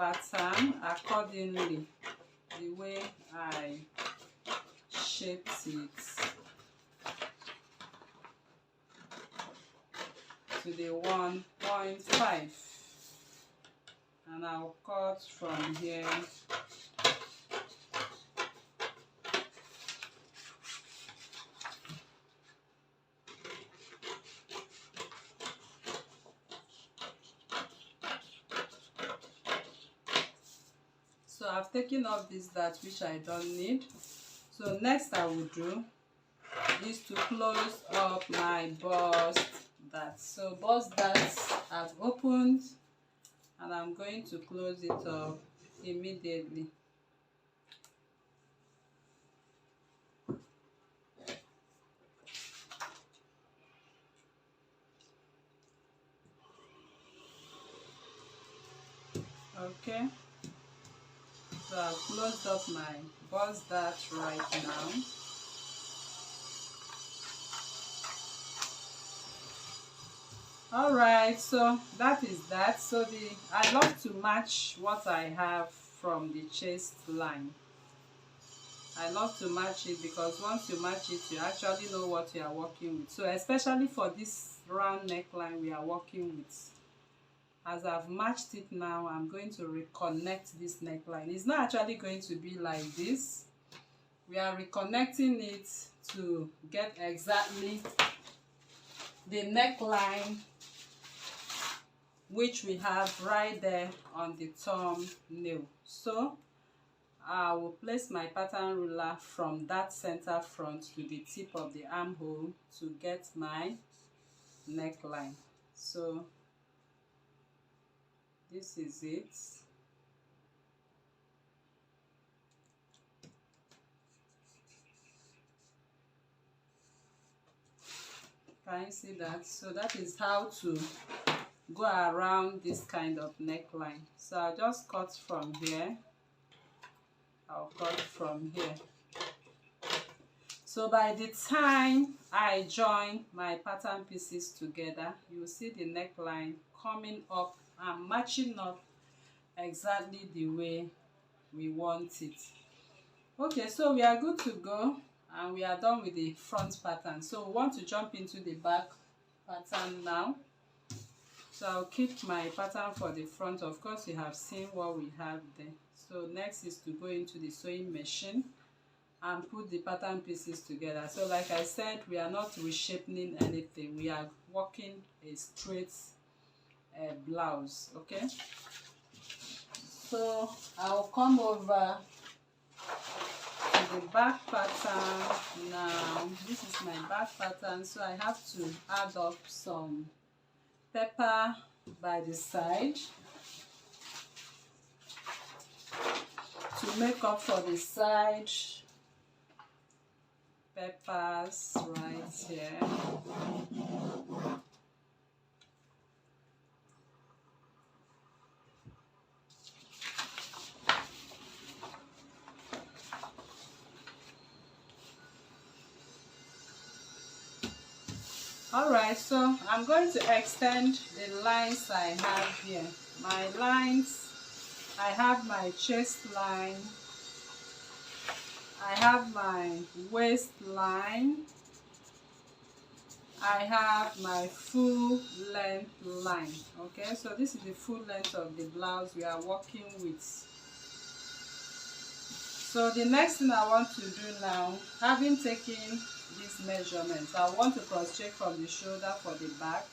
pattern accordingly the way I shaped it to the 1.5, and I'll cut from here So I've taken off this dart which I don't need. So next I will do is to close up my bust dart. So bust darts I've opened and I'm going to close it up immediately. Okay, so I've closed up my bust dart right now. Alright, so that is that. So I love to match what I have from the chest line. I love to match it because once you match it, you actually know what you are working with. So especially for this round neckline we are working with. As I've matched it now, I'm going to reconnect this neckline. It's not actually going to be like this. We are reconnecting it to get exactly the neckline which we have right there on the thumbnail. So I will place my pattern ruler from that center front to the tip of the armhole to get my neckline. So this is it. Can you see that? So that is how to go around this kind of neckline. So I'll just cut from here. I'll cut from here. So by the time I join my pattern pieces together, you'll see the neckline coming up and matching up exactly the way we want it. Okay, so we are good to go and we are done with the front pattern. So we want to jump into the back pattern now. So I'll keep my pattern for the front. Of course, you have seen what we have there. So next is to go into the sewing machine and put the pattern pieces together. So like I said, we are not reshaping anything. We are working a straight blouse. Okay. So I'll come over to the back pattern now. This is my back pattern. So I have to add up some pepper by the side to make up for the side peppers right here. Alright, so I'm going to extend the lines I have here. My lines, I have my chest line, I have my waistline, I have my full length line. Okay, so this is the full length of the blouse we are working with. So the next thing I want to do now, having taken these measurements, I want to cross check from the shoulder for the back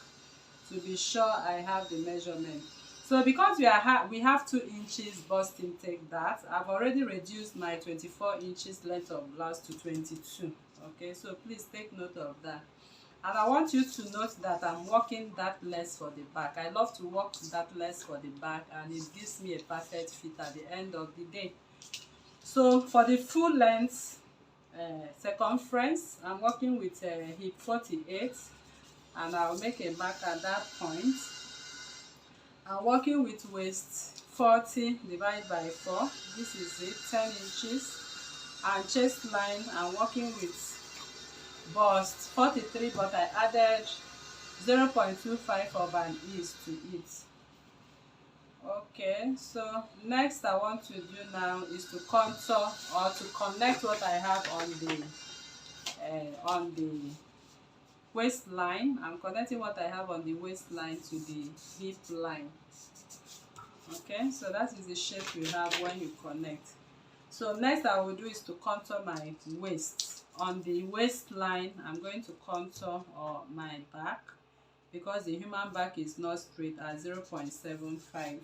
to be sure I have the measurement. So because we have 2 inches bust intake dart, I've already reduced my 24 inches length of blouse to 22. Okay, so please take note of that. And I want you to note that I'm working that less for the back. I love to work that less for the back and it gives me a perfect fit at the end of the day. So for the full length circumference, I'm working with hip 48 and I'll make a mark at that point. I'm working with waist 40 divided by 4. This is it, 10 inches. And chest line, I'm working with bust 43, but I added 0.25 of an ease to it. Okay, so next I want to do now is to contour or to connect what I have on the waistline. I'm connecting what I have on the waistline to the hip line. Okay, so that is the shape you have when you connect. So next I will do is to contour my waist. On the waistline, I'm going to contour my back, because the human back is not straight at 0.75.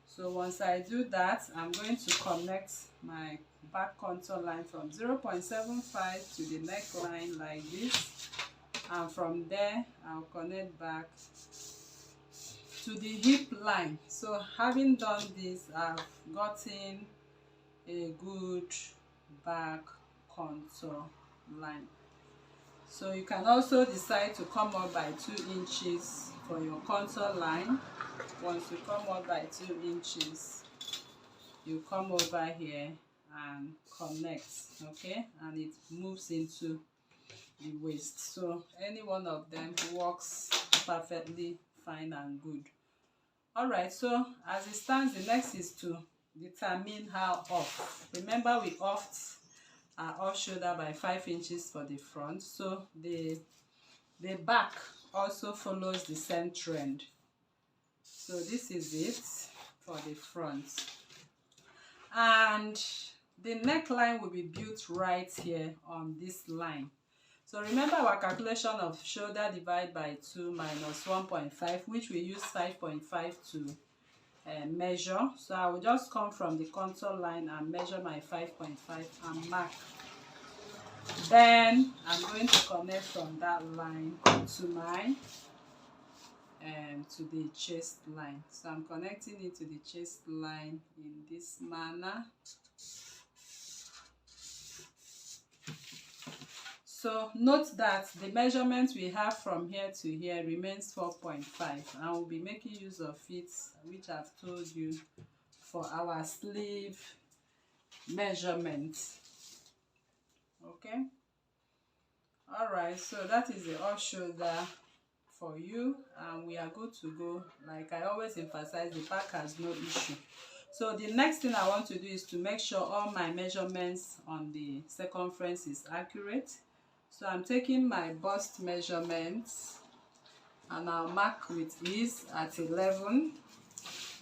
So once I do that, I'm going to connect my back contour line from 0.75 to the neckline like this, and from there I'll connect back to the hip line. So having done this, I've gotten a good back contour line. So you can also decide to come up by 2 inches for your contour line. Once you come up by 2 inches, you come over here and connect, okay, and it moves into the waist. So any one of them works perfectly fine and good. All right, so as it stands, the next is to determine how off. Remember, we offed our off shoulder by 5 inches for the front, so the back also follows the same trend. So this is it for the front, and the neckline will be built right here on this line. So remember our calculation of shoulder divided by 2 minus 1.5, which we use 5.5 to measure. So I will just come from the contour line and measure my 5.5 and mark. Then I'm going to connect from that line to my to the chest line. So I'm connecting it to the chest line in this manner. So note that the measurement we have from here to here remains 4.5, and we'll be making use of it, which I've told you, for our sleeve measurement. Okay, all right, so that is the off shoulder for you, and we are good to go. Like I always emphasize, the back has no issue. So the next thing I want to do is to make sure all my measurements on the circumference is accurate. So I'm taking my bust measurements and I'll mark with ease at 11.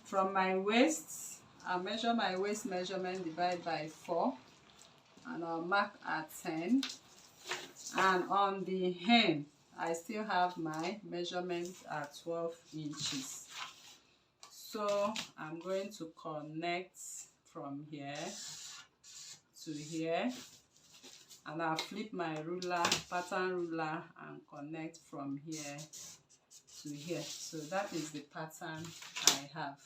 From my waist, I'll measure my waist measurement divided by 4, and I'll mark at 10. And on the hem, I still have my measurement at 12 inches. So I'm going to connect from here to here, and I'll flip my ruler, pattern ruler, and connect from here to here. So that is the pattern I have,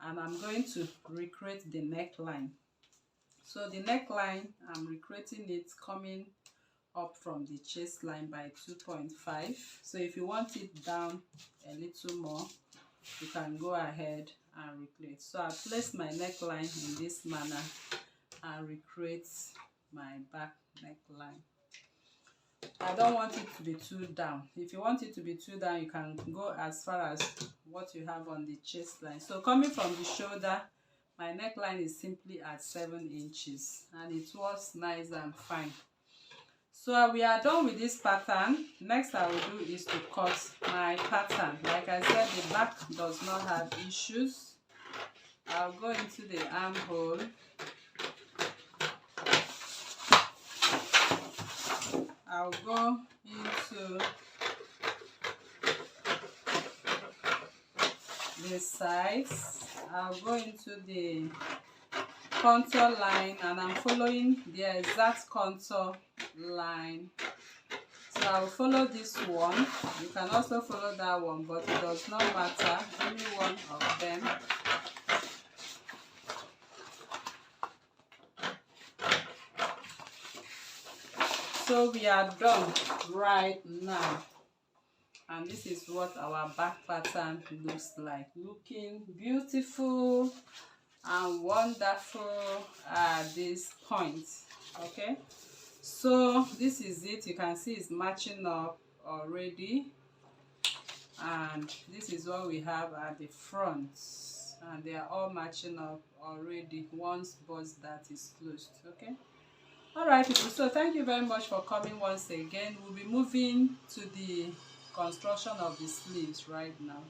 and I'm going to recreate the neckline. So the neckline, I'm recreating it coming up from the chest line by 2.5. So if you want it down a little more, you can go ahead and recreate. So I place my neckline in this manner and recreate my back neckline. I don't want it to be too down. If you want it to be too down, you can go as far as what you have on the chest line. So coming from the shoulder, my neckline is simply at 7 inches, and it was nice and fine. So we are done with this pattern. Next I will do is to cut my pattern. Like I said, the back does not have issues. I'll go into the armhole. I'll go into the sides. I'll go into the contour line, and I'm following the exact contour line. So I'll follow this one. You can also follow that one, but it does not matter, any one of them. So we are done right now, and this is what our back pattern looks like, looking beautiful and wonderful at this point. Okay, so this is it. You can see it's matching up already, and this is what we have at the front, and they are all matching up already once bust that is closed. Okay, all right people, so thank you very much for coming once again. We'll be moving to the construction of the sleeves right now.